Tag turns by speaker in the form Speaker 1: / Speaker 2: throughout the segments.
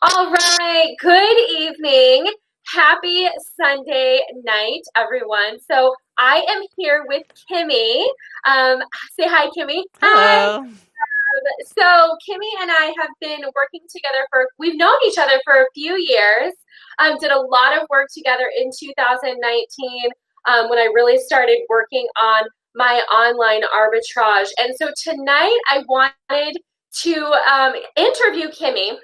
Speaker 1: All right. Good evening. Happy Sunday night, everyone. So I am here with Kimmy. Um, Say hi, Kimmy. Hi.
Speaker 2: Hello.
Speaker 1: So Kimmy and I have been working together we've known each other for a few years. Did a lot of work together in 2019 when I really started working on my online arbitrage. And so tonight I wanted to interview Kimmy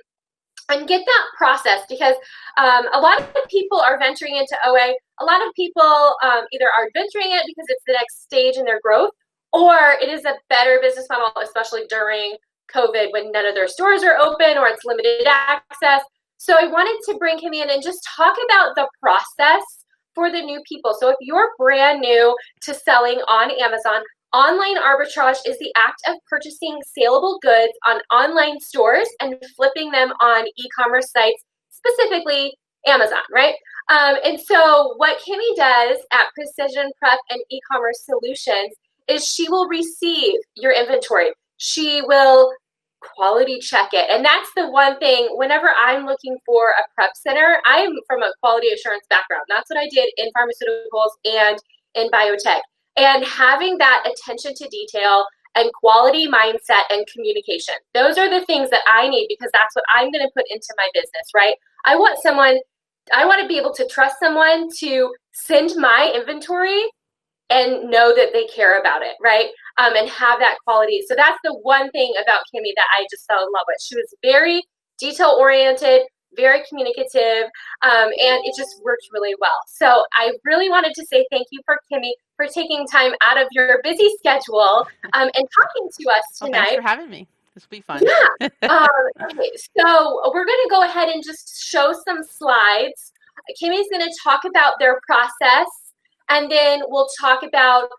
Speaker 1: and get that process because a lot of people are venturing into OA. A lot of people either are venturing it because it's the next stage in their growth, or it is a better business model, especially during COVID when none of their stores are open or it's limited access. So I wanted to bring him in and just talk about the process for the new people. So if you're brand new to selling on Amazon, online arbitrage is the act of purchasing saleable goods on online stores and flipping them on e-commerce sites, specifically Amazon, right? And so what Kimmy does at Precision Prep and E-commerce Solutions is she will receive your inventory. She will quality check it. And that's the one thing, whenever I'm looking for a prep center, I'm from a quality assurance background. That's what I did in pharmaceuticals and in biotech. And having that attention to detail and quality mindset and communication, those are the things that I need because that's what I'm going to put into my business, right? I want to be able to trust someone to send my inventory and know that they care about it, right? And have that quality. So that's the one thing about Kimmy that I just fell in love with. She was very detail oriented, very communicative, and it just worked really well. So I really wanted to say thank you for Kimmy for taking time out of your busy schedule and talking to us
Speaker 2: Well, thanks
Speaker 1: tonight.
Speaker 2: for having me. This will be fun.
Speaker 1: Yeah. Okay, so we're going to go ahead and just show some slides. Kimmy's going to talk about their process, and then we'll talk about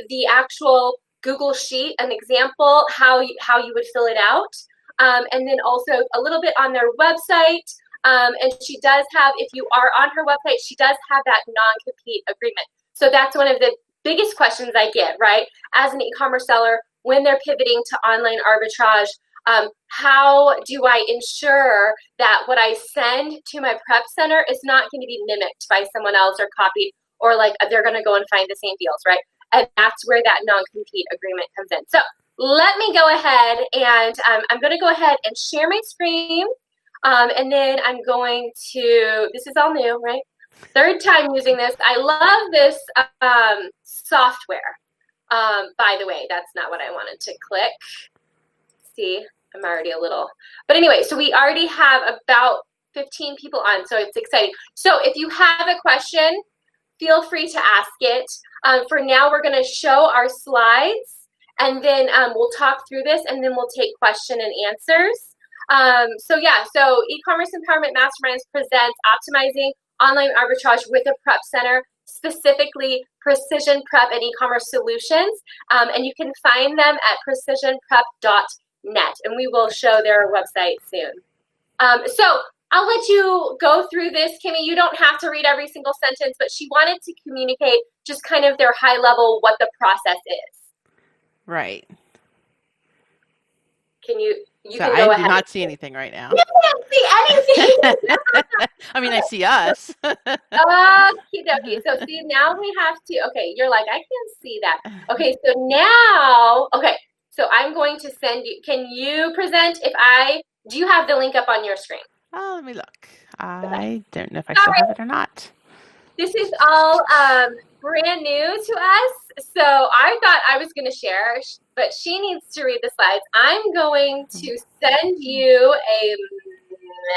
Speaker 1: the actual Google Sheet, an example, how you would fill it out, and then also a little bit on their website. And she does have, if you are on her website, she does have that non-compete agreement. So that's one of the biggest questions I get, right? As an e-commerce seller, when they're pivoting to online arbitrage, how do I ensure that what I send to my prep center is not going to be mimicked by someone else or copied, or like they're going to go and find the same deals, right? And that's where that non-compete agreement comes in. So let me go ahead and I'm going to go ahead and share my screen. And then I'm going to, this is all new, right? Third time using this. I love this software. By the way, that's not what I wanted to click. See, I'm already a little, but anyway, so we already have about 15 people on, so it's exciting. So if you have a question, feel free to ask it. For now, we're going to show our slides, and then we'll talk through this, and then we'll take question and answers. So E-commerce Empowerment Masterminds presents optimizing online arbitrage with a prep center, specifically Precision Prep and E-commerce Solutions, and you can find them at precisionprep.net, and we will show their website soon. So I'll let you go through this, Kimmy. You don't have to read every single sentence, but she wanted to communicate just kind of their high level, what the process is.
Speaker 2: Right.
Speaker 1: You
Speaker 2: So
Speaker 1: can
Speaker 2: I
Speaker 1: go
Speaker 2: do
Speaker 1: ahead.
Speaker 2: not see anything right now.
Speaker 1: You can't see anything.
Speaker 2: I mean, I see us.
Speaker 1: Okie dokie. So see, now we have to, okay, you're like, I can't see that. Okay, so now, okay, so I'm going to send you, can you present do you have the link up on your screen?
Speaker 2: Oh, let me look.
Speaker 1: Okay.
Speaker 2: I don't know if I still have it or not.
Speaker 1: This is all brand new to us, so I thought I was going to share, but she needs to read the slides. I'm going to send you a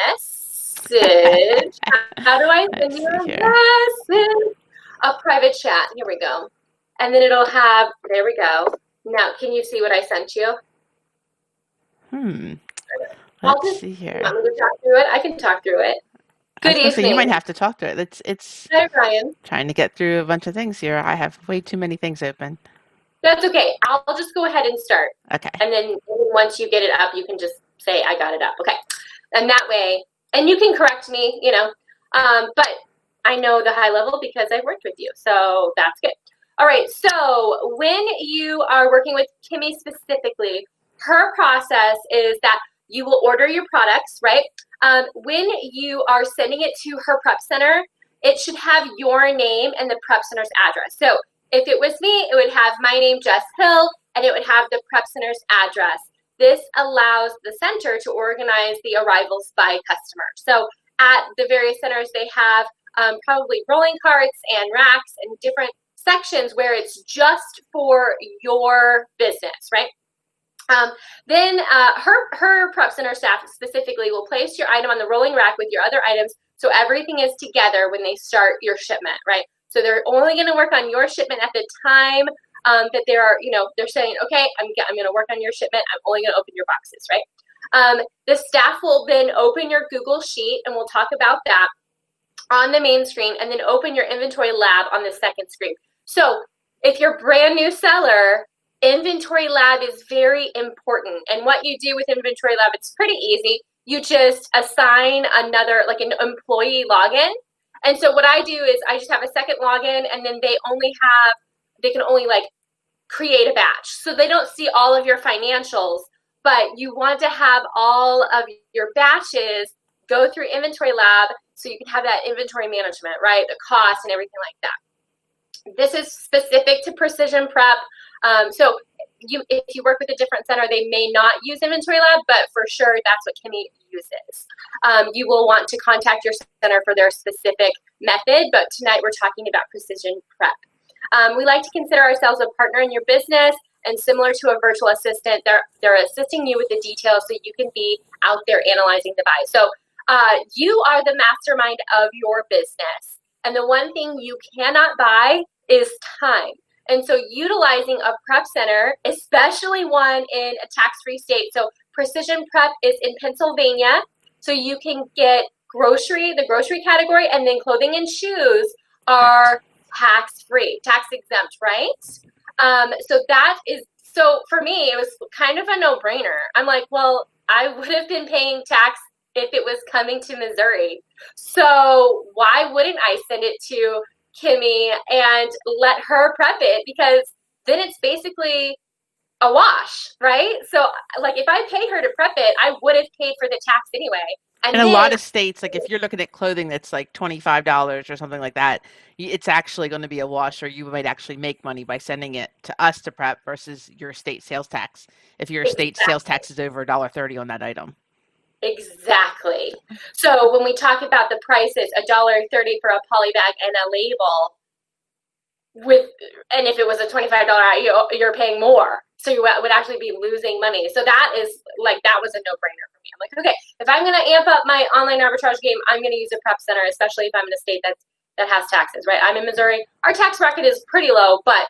Speaker 1: message. How do I send you a message? A private chat. Here we go. And then it'll have, there we go. Now, can you see what I sent you?
Speaker 2: Let's see here.
Speaker 1: Want me to talk through it? I can talk through it. Good evening.
Speaker 2: So you might have to talk to it. It's
Speaker 1: Hi, Ryan.
Speaker 2: Trying to get through a bunch of things here. I have way too many things open.
Speaker 1: That's okay. I'll just go ahead and start.
Speaker 2: Okay.
Speaker 1: And then once you get it up, you can just say, I got it up. Okay. And that way, and you can correct me, but I know the high level because I've worked with you. So that's good. All right. So when you are working with Kimmy specifically, her process is that you will order your products, right? When you are sending it to her prep center, it should have your name and the prep center's address. So if it was me, it would have my name, Jess Hill, and it would have the prep center's address. This allows the center to organize the arrivals by customer. So at the various centers, they have probably rolling carts and racks and different sections where it's just for your business, right? Then her prep center staff specifically will place your item on the rolling rack with your other items, so everything is together when they start your shipment, right? So they're only going to work on your shipment at the time that they're saying, okay, I'm going to work on your shipment. I'm only going to open your boxes, right? The staff will then open your Google Sheet, and we'll talk about that on the main screen, and then open your inventory lab on the second screen. So if you're a brand new seller, inventory lab is very important. And what you do with inventory lab, it's pretty easy. You just assign another, like an employee login. And so what I do is I just have a second login, and then they can only like create a batch. So they don't see all of your financials, but you want to have all of your batches go through inventory lab so you can have that inventory management, right? The cost and everything like that. This is specific to Precision Prep. So if you work with a different center, they may not use inventory lab, but for sure that's what Kimmy uses. You will want to contact your center for their specific method, but tonight we're talking about Precision Prep. We like to consider ourselves a partner in your business, and similar to a virtual assistant, they're assisting you with the details so you can be out there analyzing the buy. So you are the mastermind of your business, and the one thing you cannot buy is time. And so utilizing a prep center, especially one in a tax-free state. So Precision Prep is in Pennsylvania. So you can get the grocery category, and then clothing and shoes are tax-free, tax-exempt, right? So for me, it was kind of a no-brainer. I'm like, well, I would have been paying tax if it was coming to Missouri. So why wouldn't I send it to Kimmy and let her prep it, because then it's basically a wash, right? So like if I pay her to prep it, I would have paid for the tax anyway. And
Speaker 2: In a
Speaker 1: then,
Speaker 2: lot of states, like if you're looking at clothing that's like $25 or something like that, it's actually going to be a wash, or you might actually make money by sending it to us to prep versus your state sales tax, if your state sales tax is over $1.30 on that item.
Speaker 1: Exactly. So when we talk about the prices, $1.30 for a poly bag and a label, and if it was a $25, you're paying more. So you would actually be losing money. So that was a no-brainer for me. I'm like, okay, if I'm going to amp up my online arbitrage game, I'm going to use a prep center, especially if I'm in a state that has taxes, right? I'm in Missouri. Our tax bracket is pretty low, but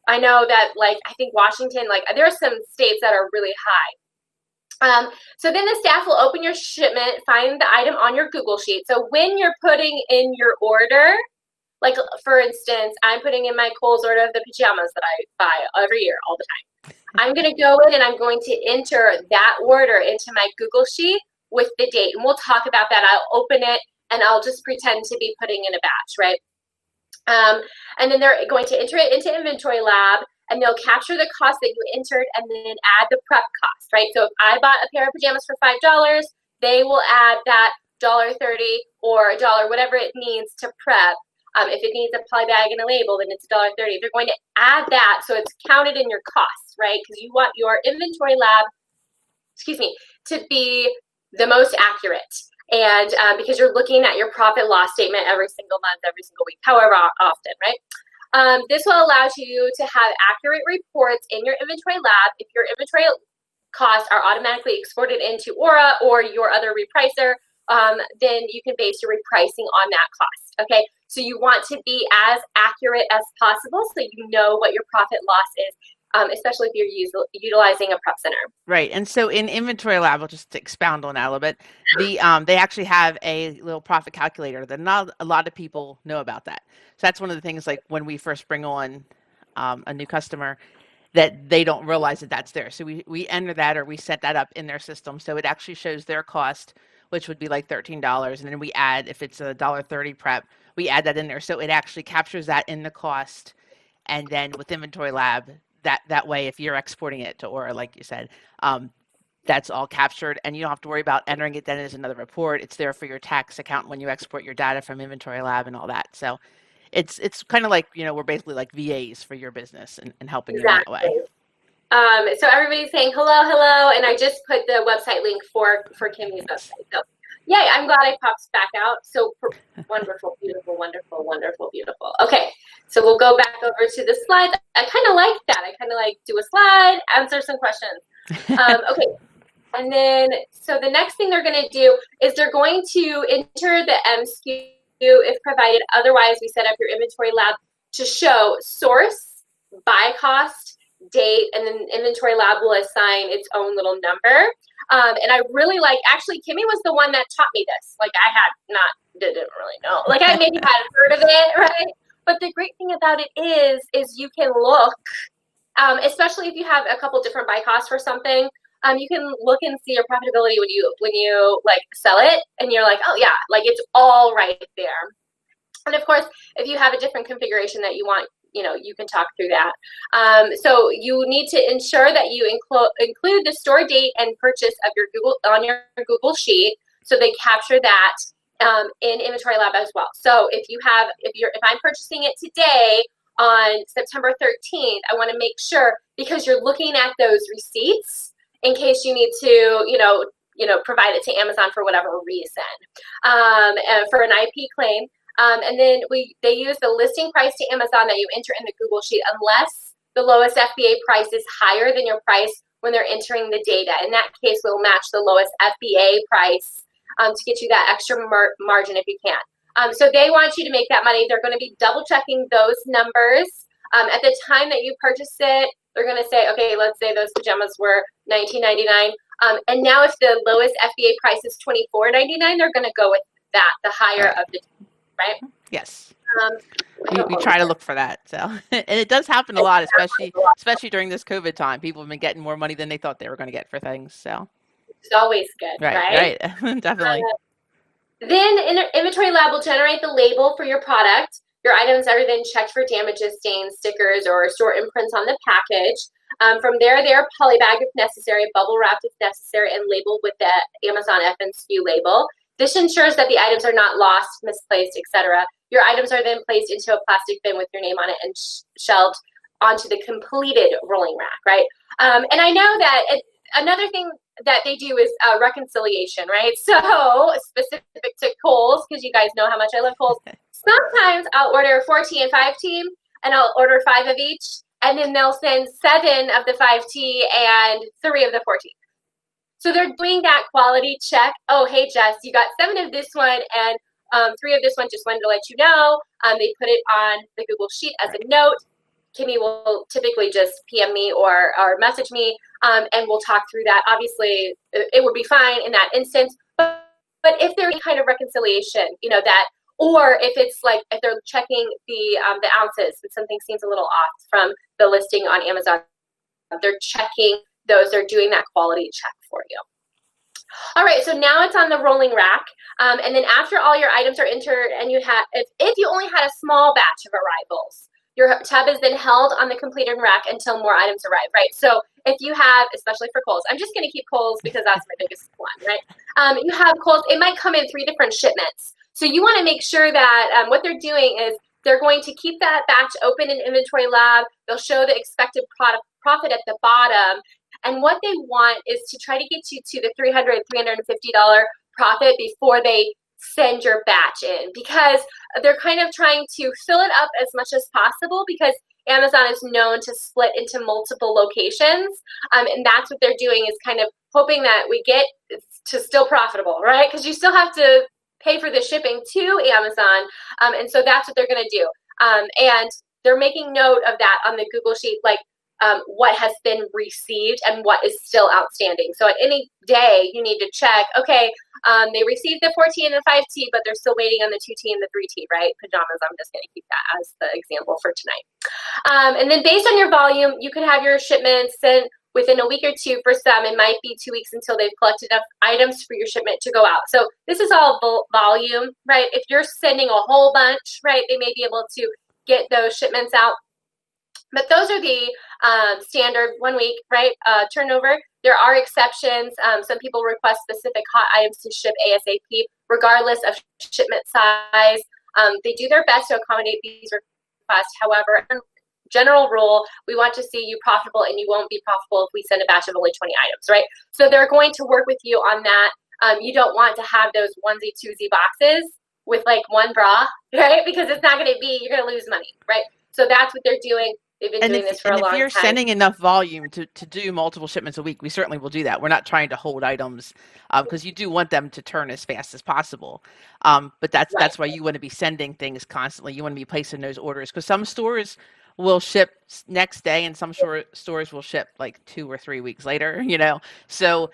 Speaker 1: I know that I think Washington, there are some states that are really high. So then the staff will open your shipment, find the item on your Google Sheet. So when you're putting in your order, like for instance, I'm putting in my Kohl's order of the pajamas that I buy every year all the time. I'm going to go in and I'm going to enter that order into my Google Sheet with the date. And we'll talk about that. I'll open it and I'll just pretend to be putting in a batch, right? And then they're going to enter it into Inventory Lab, and they'll capture the cost that you entered and then add the prep cost, right? So if I bought a pair of pajamas for $5, they will add that $1.30 or $1, whatever it needs to prep. If it needs a poly bag and a label, then it's $1.30. They're going to add that so it's counted in your costs, right? Because you want your Inventory Lab, to be the most accurate. And because you're looking at your profit loss statement every single month, every single week, however often, right? This will allow you to have accurate reports in your Inventory Lab. If your inventory costs are automatically exported into Aura or your other repricer, then you can base your repricing on that cost, okay? So you want to be as accurate as possible so you know what your profit loss is, especially if you're utilizing a prep center.
Speaker 2: Right. And so in Inventory Lab, I'll just expound on that a little bit. They actually have a little profit calculator that not a lot of people know about that. So that's one of the things, like when we first bring on a new customer, that they don't realize that that's there. So we enter that, or we set that up in their system. So it actually shows their cost, which would be like $13. And then we add, if it's a $1.30 prep, we add that in there. So it actually captures that in the cost. And then with Inventory Lab, that way, if you're exporting it to Aura, like you said, that's all captured, and you don't have to worry about entering it then as another report. It's there for your tax account when you export your data from Inventory Lab and all that. So it's kind of like, we're basically like VAs for your business and helping you in that way.
Speaker 1: Exactly. So everybody's saying hello, hello, and I just put the website link for Kimmy's website. So, yay! I'm glad I popped back out. So wonderful, beautiful, wonderful, wonderful, beautiful. Okay, so we'll go back over to the slides. I kind of like that. I kind of like do a slide, answer some questions. Okay, and then so the next thing they're going to do is they're going to enter the MSKU if provided. Otherwise, we set up your Inventory Lab to show source, buy cost, date, and then Inventory Lab will assign its own little number. And I really like, actually, Kimmy was the one that taught me this. Like, I didn't really know. Like, I maybe had heard of it, right? But the great thing about it is you can look, especially if you have a couple different buy costs for something, you can look and see your profitability when you like sell it, and you're like, oh yeah, like it's all right there. And of course, if you have a different configuration that you want, you can talk through that. So you need to ensure that you include the store date and purchase of your your Google Sheet, so they capture that in Inventory Lab as well. So if I'm purchasing it today on September 13th, I want to make sure, because you're looking at those receipts in case you need to, provide it to Amazon for whatever reason, for an IP claim. And then they use the listing price to Amazon that you enter in the Google Sheet, unless the lowest FBA price is higher than your price when they're entering the data. In that case, we'll match the lowest FBA price to get you that extra margin if you can. So they want you to make that money. They're going to be double checking those numbers. At the time that you purchase it, they're going to say, okay, let's say those pajamas were $19.99. And now if the lowest FBA price is $24.99, they're going to go with that, the higher of the two, right?
Speaker 2: Yes. We try to look for that. So, and it does happen a lot, especially during this COVID time. People have been getting more money than they thought they were going to get for things. So
Speaker 1: it's always good, right?
Speaker 2: Right. Definitely.
Speaker 1: Then Inventory Lab will generate the label for your product. Your items are then checked for damages, stains, stickers, or store imprints on the package. From there, they are polybagged if necessary, bubble wrapped if necessary, and labeled with the Amazon FNSKU label. This ensures that the items are not lost, misplaced, etc. Your items are then placed into a plastic bin with your name on it and shelved onto the completed rolling rack, right? And I know that another thing that they do is reconciliation, right? So specific to Kohl's, because you guys know how much I love Kohl's. Sometimes I'll order 4T and 5T, and I'll order 5 of each, and then they'll send 7 of the 5T and 3 of the 4T. So they're doing that quality check. Oh, hey, Jess, you got 7 of this one and 3 of this one. Just wanted to let you know. They put it on the Google Sheet as a note. Kimmy will typically just PM me or message me, and we'll talk through that. Obviously, it would be fine in that instance. But if there's any kind of reconciliation, that, or if it's like, if they're checking the ounces and something seems a little off from the listing on Amazon, they're checking those, they're doing that quality check for you. All right, so now it's on the rolling rack. And then after all your items are entered, and you have, if you only had a small batch of arrivals, your tub is then held on the completed rack until more items arrive, right? So if you have, especially for Kohl's, I'm just going to keep Kohl's because that's my biggest one, right? You have Kohl's, it might come in 3 different shipments. So you want to make sure that what they're doing is they're going to keep that batch open in Inventory Lab. They'll show the expected profit at the bottom. And what they want is to try to get you to the $300, $350 profit before they send your batch in, because they're kind of trying to fill it up as much as possible, because Amazon is known to split into multiple locations. And that's what they're doing, is kind of hoping that we get to still profitable, right? Because you still have to pay for the shipping to Amazon. And so that's what they're going to do. And they're making note of that on the Google Sheet, like what has been received and what is still outstanding. So at any day, you need to check, okay, they received the 4T and the 5T, but they're still waiting on the 2T and the 3T, right? Pajamas, I'm just going to keep that as the example for tonight. And then based on your volume, you could have your shipments sent within a week or 2. For some, it might be 2 weeks until they've collected enough items for your shipment to go out. So this is all volume, right? If you're sending a whole bunch, right, they may be able to get those shipments out. But those are the standard 1 week, right, turnover. There are exceptions. Some people request specific hot items to ship ASAP, regardless of shipment size. They do their best to accommodate these requests. However, general rule, we want to see you profitable, and you won't be profitable if we send a batch of only 20 items, right? So they're going to work with you on that. You don't want to have those onesie, twosie boxes with like one bra, right? Because it's not going to be, you're going to lose money, right? So that's what they're doing. They've been doing this for a long time.
Speaker 2: And if you're sending enough volume to do multiple shipments a week, we certainly will do that. We're not trying to hold items because you do want them to turn as fast as possible. But that's why you want to be sending things constantly. You want to be placing those orders because some stores will ship next day and some stores will ship like 2 or 3 weeks later, So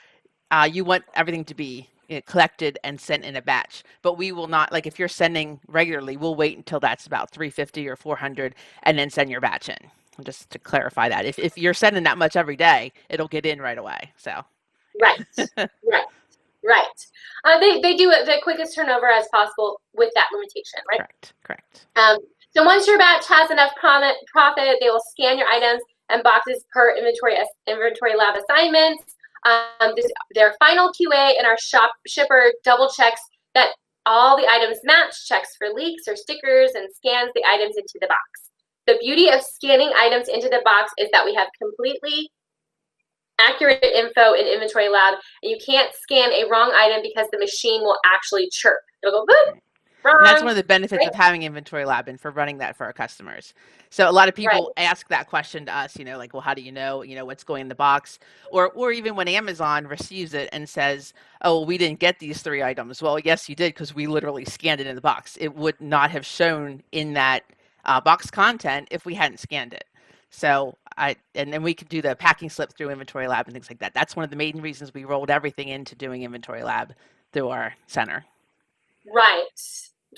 Speaker 2: you want everything to be collected and sent in a batch, but we will not, like if you're sending regularly, we'll wait until that's about 350 or 400 and then send your batch in. Just to clarify that, if you're sending that much every day, it'll get in right away. So
Speaker 1: right. They do it the quickest turnover as possible with that limitation, right?
Speaker 2: Correct.
Speaker 1: So once your batch has enough profit, they will scan your items and boxes per inventory lab assignments. Their final QA and our shipper double checks that all the items match, checks for leaks or stickers, and scans the items into the box. The beauty of scanning items into the box is that we have completely accurate info in inventory lab, and you can't scan a wrong item because the machine will actually chirp. It'll go boop. Wrong.
Speaker 2: And that's one of the benefits of having inventory lab and for running that for our customers. So a lot of people ask that question to us, like, well, how do you know what's going in the box? Or even when Amazon receives it and says, oh, we didn't get these 3 items. Well, yes, you did because we literally scanned it in the box. It would not have shown in that box content if we hadn't scanned it. So and then we could do the packing slip through inventory lab and things like that. That's one of the main reasons we rolled everything into doing inventory lab through our center.
Speaker 1: Right.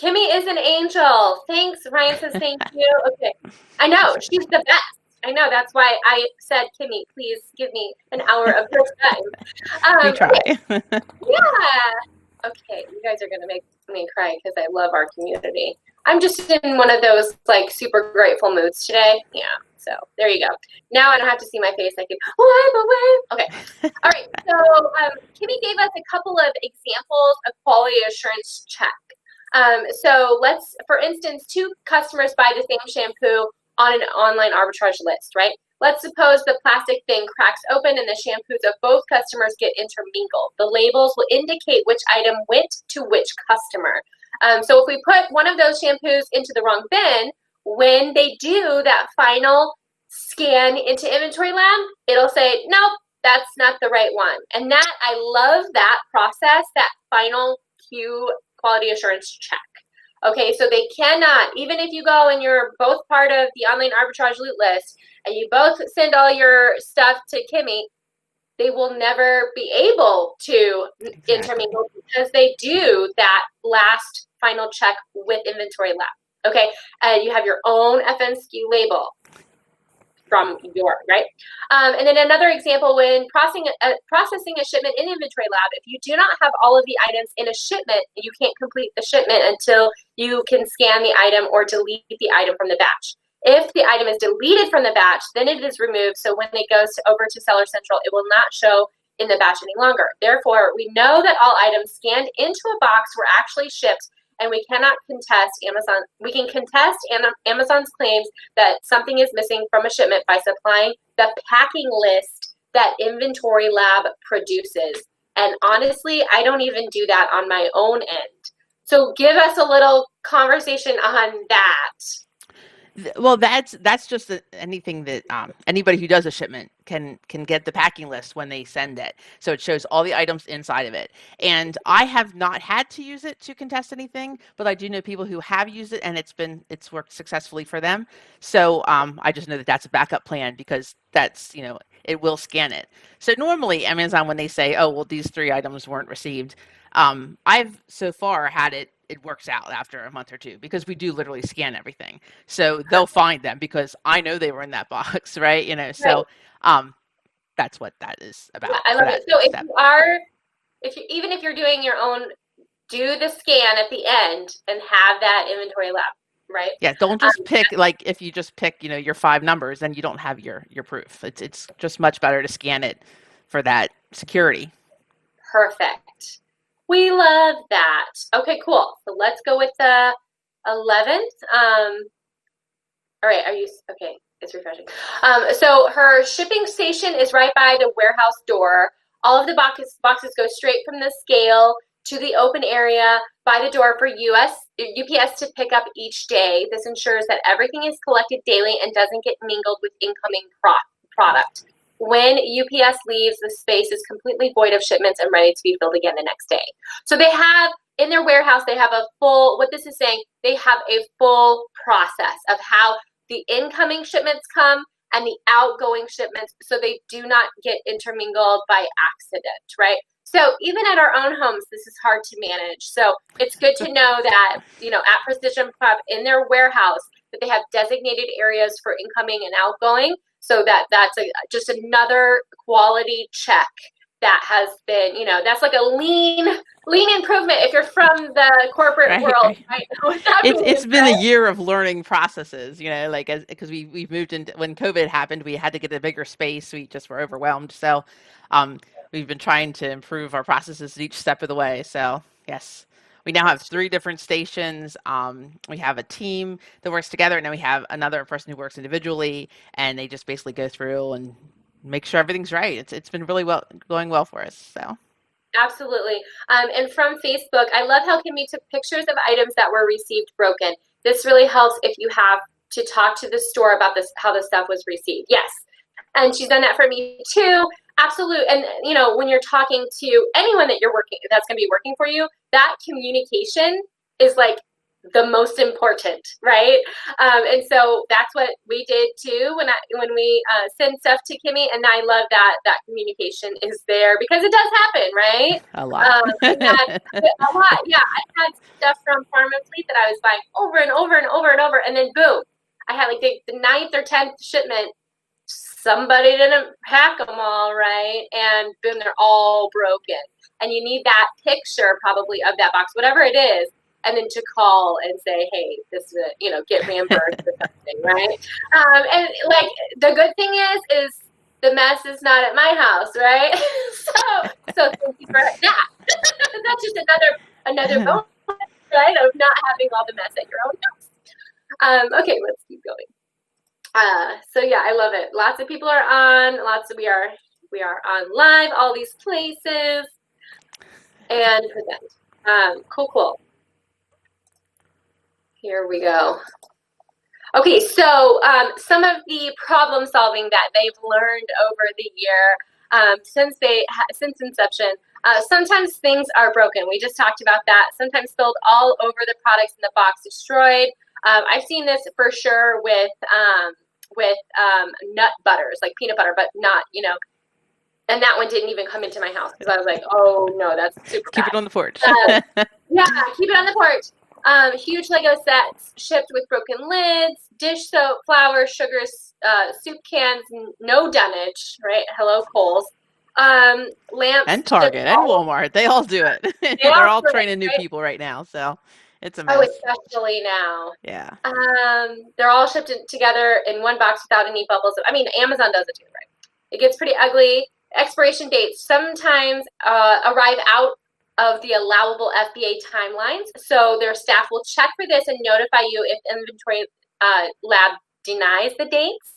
Speaker 1: Kimmy is an angel. Thanks. Ryan says thank you. Okay. I know. She's the best. I know. That's why I said, Kimmy, please give me an hour of your time.
Speaker 2: We try.
Speaker 1: Okay. Yeah. Okay. You guys are going to make me cry because I love our community. I'm just in one of those like super grateful moods today. Yeah. So there you go. Now I don't have to see my face. I can wipe away. Okay. All right. So Kimmy gave us a couple of examples of quality assurance check. So let's, for instance, 2 customers buy the same shampoo on an online arbitrage list, right? Let's suppose the plastic thing cracks open and the shampoos of both customers get intermingled. The labels will indicate which item went to which customer. So if we put one of those shampoos into the wrong bin, when they do that final scan into inventory lab, it'll say, nope, that's not the right one. And that, I love that process, that final quality assurance check. Okay, so they cannot, even if you go and you're both part of the online arbitrage loot list and you both send all your stuff to Kimmy, they will never be able to intermingle because they do that last final check with inventory lab. Okay, and you have your own FNSKU label from your, right? And then another example, when processing a shipment in inventory lab, if you do not have all of the items in a shipment, you can't complete the shipment until you can scan the item or delete the item from the batch. If the item is deleted from the batch, then it is removed. So when it goes over to Seller Central, it will not show in the batch any longer. Therefore, we know that all items scanned into a box were actually shipped, and we cannot contest Amazon. We can contest Amazon's claims that something is missing from a shipment by supplying the packing list that Inventory Lab produces. And honestly, I don't even do that on my own end. So give us a little conversation on that.
Speaker 2: Well, that's just anything that anybody who does a shipment can get the packing list when they send it. So it shows all the items inside of it. And I have not had to use it to contest anything, but I do know people who have used it and it's worked successfully for them. So I just know that that's a backup plan because that's, it will scan it. So normally Amazon, when they say, oh, well, these 3 items weren't received, I've so far had it works out after a month or 2 because we do literally scan everything. So they'll find them because I know they were in that box, right? So that's what that is about.
Speaker 1: Yeah, I love it. So even if you're doing your own, do the scan at the end and have that inventory lab, right?
Speaker 2: Yeah, don't just pick, like if you just pick, your 5 numbers, then you don't have your proof. It's just much better to scan it for that security.
Speaker 1: Perfect. We love that. Okay, cool. So let's go with the 11th. All right, okay? It's refreshing. So her shipping station is right by the warehouse door. All of the boxes go straight from the scale to the open area by the door for UPS to pick up each day. This ensures that everything is collected daily and doesn't get mingled with incoming product. When UPS leaves, the space is completely void of shipments and ready to be filled again the next day. So they have, in their warehouse, they have a full, what this is saying, they have a full process of how the incoming shipments come and the outgoing shipments, so they do not get intermingled by accident, right? So even at our own homes, this is hard to manage. So it's good to know that, at Precision Prep in their warehouse, that they have designated areas for incoming and outgoing, so that's just another quality check that has been, that's like a lean improvement if you're from the corporate world. Right?
Speaker 2: It's been a year of learning processes, because we've moved into, when COVID happened, we had to get a bigger space. We just were overwhelmed. So we've been trying to improve our processes each step of the way. So yes, we now have 3 different stations. We have a team that works together, and then we have another person who works individually, and they just basically go through and make sure everything's right. It's been really going well for us. So.
Speaker 1: Absolutely. And from Facebook, I love how Kimmy took pictures of items that were received broken. This really helps if you have to talk to the store about how the stuff was received. Yes. And she's done that for me too. Absolutely. And when you're talking to anyone that's going to be working for you, that communication is like the most important, right? And so that's what we did too when we send stuff to Kimmy, and I love that communication is there, because it does happen, right?
Speaker 2: A lot.
Speaker 1: A lot. Yeah, I had stuff from Farm and Fleet that I was buying over and over and over and over, and then boom, I had like the 9th or 10th shipment. Somebody didn't pack them all right, and boom, they're all broken. And you need that picture probably of that box, whatever it is, and then to call and say, hey, this is get reimbursed or something, right? And like the good thing is the mess is not at my house, right? so thank you for that. That's just another bonus, right, of not having all the mess at your own house. Okay, let's keep going. So yeah, I love it. Lots of people are on. We are on live, all these places, and present. Cool. Here we go. Okay, so some of the problem solving that they've learned over the year since inception. Sometimes things are broken. We just talked about that. Sometimes spilled all over the products in the box, destroyed. I've seen this for sure with nut butters, like peanut butter, but not, and that one didn't even come into my house because I was like, oh no, that's super bad.
Speaker 2: Keep it on the porch.
Speaker 1: Yeah, keep it on the porch. Huge Lego sets shipped with broken lids, dish soap, flour, sugars, soup cans, no dunnage, right? Hello, Kohl's. Lamps.
Speaker 2: And Target and Walmart. They all do it. They're all training new people right now, so it's a mess.
Speaker 1: Oh, especially now.
Speaker 2: Yeah.
Speaker 1: They're all shipped together in one box without any bubbles. I mean, Amazon does it too, right? It gets pretty ugly. Expiration dates sometimes arrive out of the allowable FBA timelines. So their staff will check for this and notify you if inventory lab denies the dates.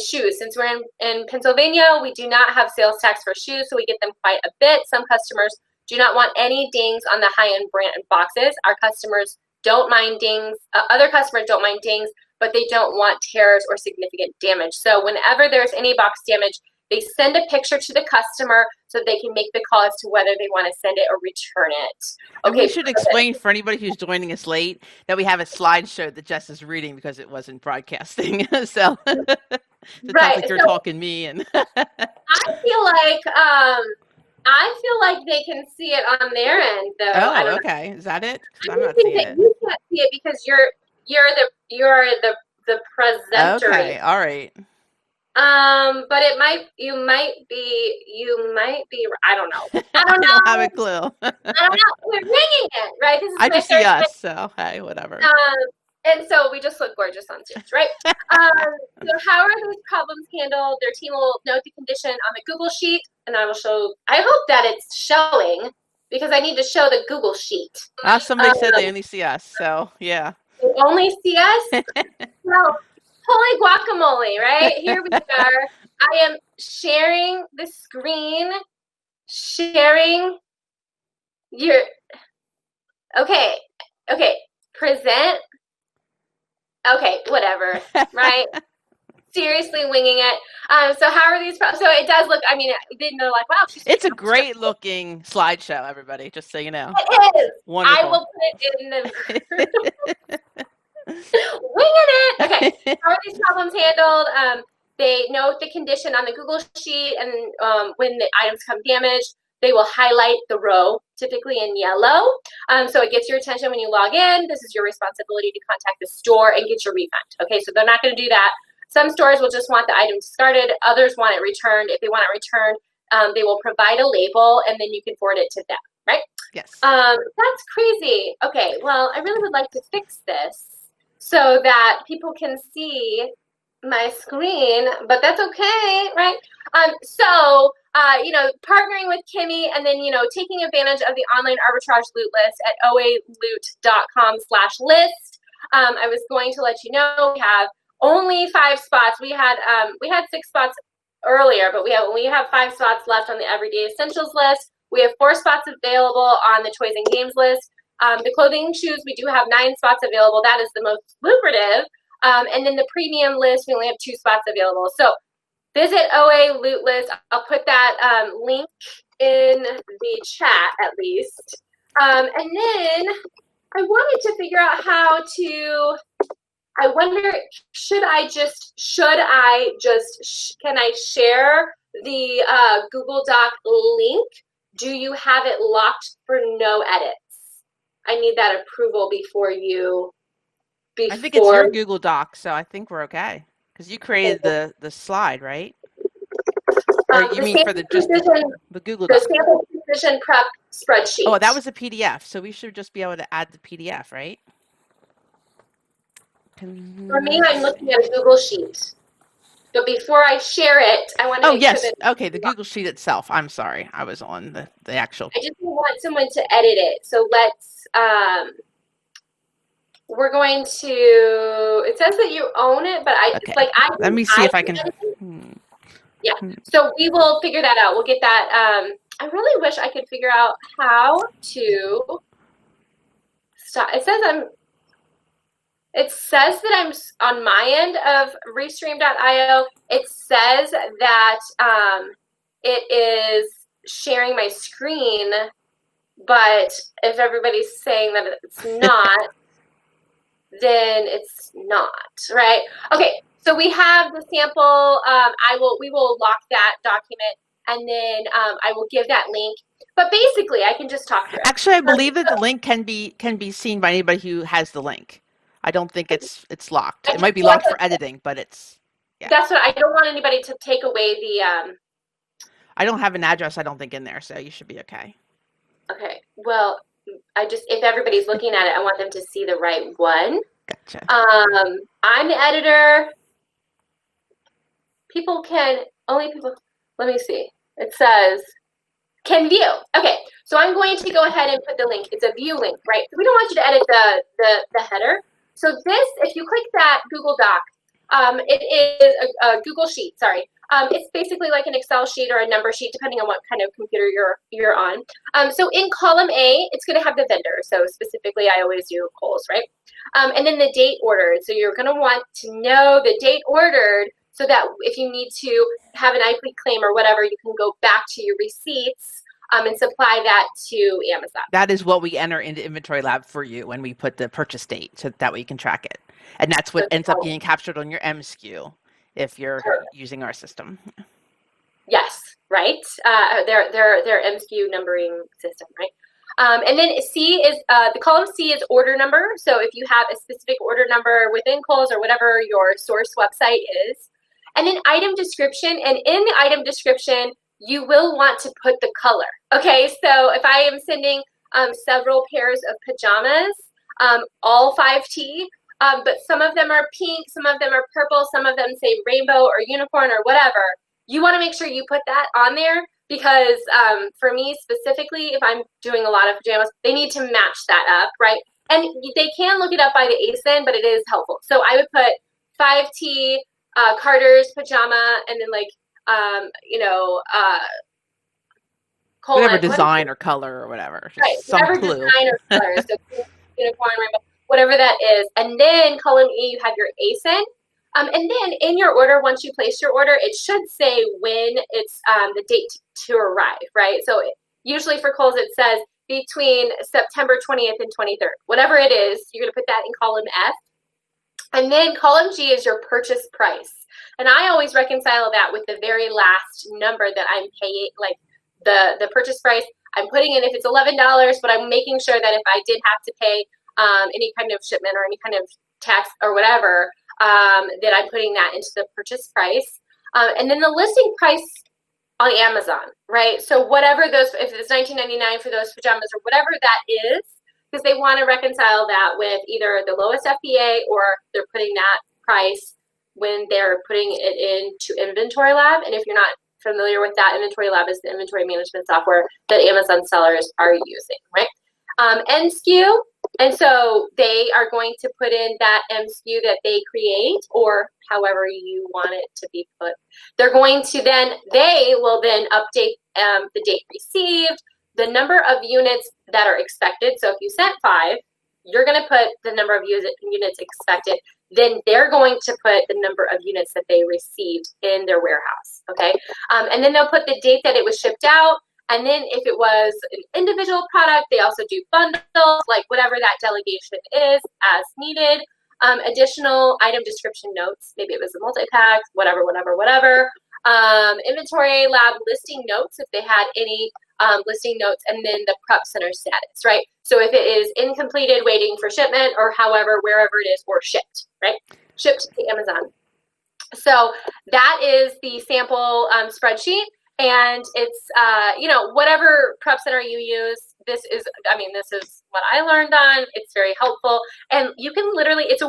Speaker 1: Shoes. Since we're in Pennsylvania, we do not have sales tax for shoes, so we get them quite a bit. Some customers do not want any dings on the high-end brand boxes. Our customers don't mind dings. Other customers don't mind dings, but they don't want tears or significant damage. So whenever there's any box damage, they send a picture to the customer so they can make the call as to whether they want to send it or return it.
Speaker 2: Okay, we should explain for anybody who's joining us late that we have a slideshow that Jess is reading because it wasn't broadcasting. So it sounds like you're talking me. And
Speaker 1: I feel like they can see it on their end, though.
Speaker 2: Oh, okay. Is that it? I'm not seeing it.
Speaker 1: You can't see it because you're the presenter.
Speaker 2: Okay, all right.
Speaker 1: But you might be, I don't know. I
Speaker 2: don't have a clue.
Speaker 1: I don't know. We're ringing it, right?
Speaker 2: I just see us, so hey, whatever.
Speaker 1: And so we just look gorgeous on stage, right? So how are these problems handled? Their team will note the condition on the Google sheet, and I will show. I hope that it's showing because I need to show the Google sheet.
Speaker 2: Somebody said they only see us, so yeah.
Speaker 1: You only see us? Well, holy guacamole, right? Here we are. I am sharing the screen, sharing your, okay, present. Okay, whatever, right? Seriously winging it. So how are these? So it does look. I mean, they're like, wow,
Speaker 2: it's a great looking slideshow, everybody. Just so you know,
Speaker 1: it is.
Speaker 2: Wonderful.
Speaker 1: I will put it in the winging it. Okay, how are these problems handled? They note the condition on the Google sheet, and when the items come damaged, they will highlight the row, typically in yellow. So it gets your attention when you log in. This is your responsibility to contact the store and get your refund. Okay, so they're not going to do that. Some stores will just want the item discarded. Others want it returned. If they want it returned, they will provide a label, and then you can forward it to them, right?
Speaker 2: Yes.
Speaker 1: That's crazy. Okay, well, I really would like to fix this so that people can see my screen, but that's okay, right? Partnering with Kimmy and then, taking advantage of the online arbitrage loot list at oaloot.com/list. I was going to let you know we have only 5 spots. We had 6 spots earlier, but we have 5 spots left on the Everyday Essentials list. We have 4 spots available on the Toys and Games list. The clothing and shoes, we do have 9 spots available. That is the most lucrative. And then the premium list, we only have 2 spots available. So visit OA Loot List. I'll put that link in the chat at least. And then I wanted to figure out how to, I wonder, can I share the Google Doc link? Do you have it locked for no edits? I need that approval before
Speaker 2: I think it's your Google Doc, so I think we're okay. Because you created the slide, right? Or you mean for the Google Doc?
Speaker 1: The sample precision prep spreadsheet.
Speaker 2: Oh, that was a PDF, so we should just be able to add the PDF, right?
Speaker 1: For me, I'm looking at a Google Sheet. But before I share it, I want to
Speaker 2: make sure that... Okay, the Google Sheet itself. I'm sorry. I was on the actual...
Speaker 1: I just want someone to edit it. So let's... we're going to... It says that you own it, but
Speaker 2: let me see if I can...
Speaker 1: Yeah, so we will figure that out. We'll get that... I really wish I could figure out how to... stop. It says that I'm on my end of Restream.io. It says that it is sharing my screen, but if everybody's saying that it's not, then it's not, right? Okay, so we have the sample. We will lock that document, and then I will give that link. But basically, I can just talk through it.
Speaker 2: Actually, I believe that the link can be seen by anybody who has the link. I don't think it's locked. It might be locked for editing, but it's... Yeah.
Speaker 1: That's what I don't want anybody to take away the...
Speaker 2: I don't have an address, I don't think, in there, so you should be okay.
Speaker 1: Okay. Well, if everybody's looking at it, I want them to see the right one.
Speaker 2: Gotcha.
Speaker 1: I'm the editor. Let me see. It says, can view. Okay, so I'm going to go ahead and put the link. It's a view link, right? So we don't want you to edit the header. So this, if you click that Google Doc, it is a Google Sheet, sorry. It's basically like an Excel sheet or a number sheet, depending on what kind of computer you're on. So in column A, it's going to have the vendor. So specifically, I always do Kohl's, right? And then the date ordered. So you're going to want to know the date ordered so that if you need to have an IP claim or whatever, you can go back to your receipts and supply that to Amazon.
Speaker 2: That is what we enter into Inventory Lab for you when we put the purchase date, so that way you can track it. And that's what ends up being captured on your MSKU if you're using our system.
Speaker 1: Yes, right. Their MSKU numbering system, right? And then C is the column C is order number. So if you have a specific order number within Kohl's or whatever your source website is, and then item description. And in the item description, you will want to put the color. Okay, so if I am sending several pairs of pajamas, all 5T, but some of them are pink, some of them are purple, some of them say rainbow or unicorn or whatever. You want to make sure you put that on there because for me specifically, if I'm doing a lot of pajamas, they need to match that up, right? And they can look it up by the ASIN, but it is helpful. So I would put 5T, Carter's pajama, and then like,
Speaker 2: Whatever design or color or whatever. Just
Speaker 1: right,
Speaker 2: some
Speaker 1: whatever
Speaker 2: clue.
Speaker 1: design or color. So unicorn, rainbow, whatever that is. And then column E, you have your ASIN. And then in your order, once you place your order, it should say when it's the date to arrive, right? So usually for Kohl's, it says between September 20th and 23rd. Whatever it is, you're going to put that in column F. And then column G is your purchase price. And I always reconcile that with the very last number that I'm paying, like the purchase price. I'm putting in if it's $11, but I'm making sure that if I did have to pay any kind of shipment or any kind of tax or whatever, that I'm putting that into the purchase price. And then the listing price on Amazon, right? So whatever those, if it's $19.99 for those pajamas or whatever that is, because they want to reconcile that with either the lowest FBA or they're putting that price when they're putting it into Inventory Lab. And if you're not familiar with that, Inventory Lab is the inventory management software that Amazon sellers are using, right? End SKU, and so they are going to put in that MSKU that they create or however you want it to be put. They're going to then, they will then update the date received, the number of units that are expected. So if you sent 5, you're going to put the number of units expected. Then they're going to put the number of units that they received in their warehouse, okay? And then they'll put the date that it was shipped out. And then if it was an individual product, they also do bundles, like whatever that delegation is as needed. Additional item description notes, maybe it was a multi-pack, whatever. Inventory Lab listing notes, if they had any listing notes, and then the prep center status, right? So if it is incompleted, waiting for shipment, or however, wherever it is, or shipped, right? Shipped to Amazon. So that is the sample spreadsheet. And it's, whatever prep center you use, this is what I learned on. It's very helpful. And you can literally, it's a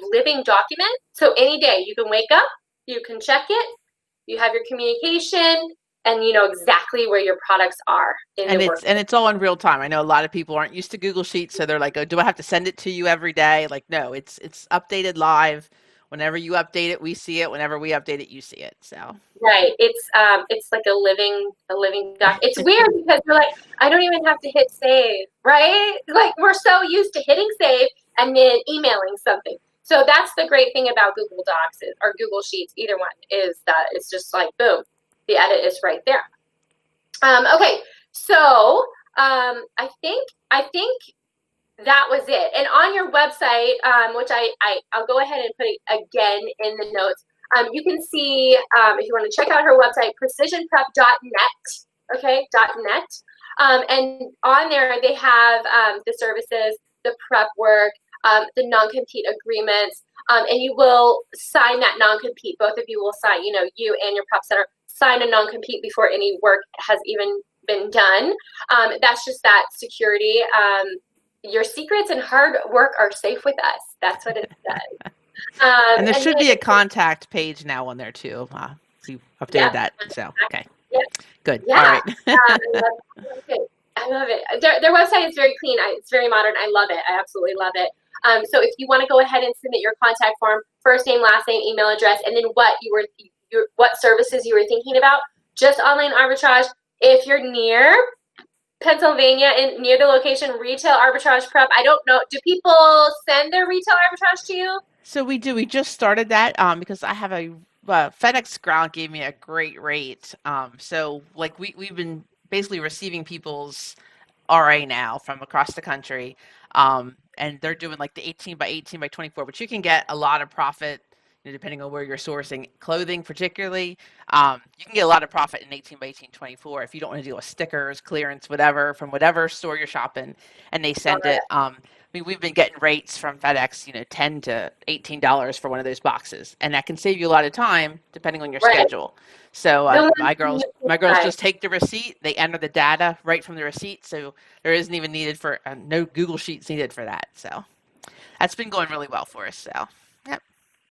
Speaker 1: living document. So any day you can wake up, you can check it, you have your communication, and you know exactly where your products are.
Speaker 2: And it's all in real time. I know a lot of people aren't used to Google Sheets, so they're like, "Oh, do I have to send it to you every day?" Like, no, it's updated live. Whenever you update it, we see it. Whenever we update it, you see it. So
Speaker 1: right, it's like a living doc. It's weird because you're like, I don't even have to hit save, right? Like we're so used to hitting save and then emailing something. So that's the great thing about Google Docs or Google Sheets. Either one is that it's just like boom, the edit is right there. Okay, so I think that was it. And on your website, which I'll go ahead and put it again in the notes, you can see, if you want to check out her website, precisionprep.net, okay, .net. And on there, they have the services, the prep work, the non-compete agreements, and you will sign that non-compete. Both of you will sign, you and your prep center sign a non-compete before any work has even been done. That's just that security. Your secrets and hard work are safe with us. That's what it says.
Speaker 2: And there should be a contact page now on there too. So you updated that. So, okay.
Speaker 1: Yep.
Speaker 2: Good.
Speaker 1: Yeah.
Speaker 2: All right.
Speaker 1: I love it. Their website is very clean. It's very modern. I love it. I absolutely love it. So if you want to go ahead and submit your contact form, first name, last name, email address, and then what services you were thinking about, just online arbitrage. If you're near Pennsylvania and near the location, retail arbitrage prep. I don't know. Do people send their retail arbitrage to you?
Speaker 2: So we do. We just started that because I have a FedEx Ground gave me a great rate. So like we've been basically receiving people's RA now from across the country, and they're doing like the 18 by 18 by 24, which you can get a lot of profit. Depending on where you're sourcing clothing, particularly, you can get a lot of profit in 18 by 18, 24 if you don't want to deal with stickers, clearance, whatever, from whatever store you're shopping, and they send it. We've been getting rates from FedEx, $10 to $18 for one of those boxes, and that can save you a lot of time depending on your schedule. So my girls just take the receipt, they enter the data right from the receipt, so there isn't even needed for no Google Sheets needed for that. So. that's been going really well for us. So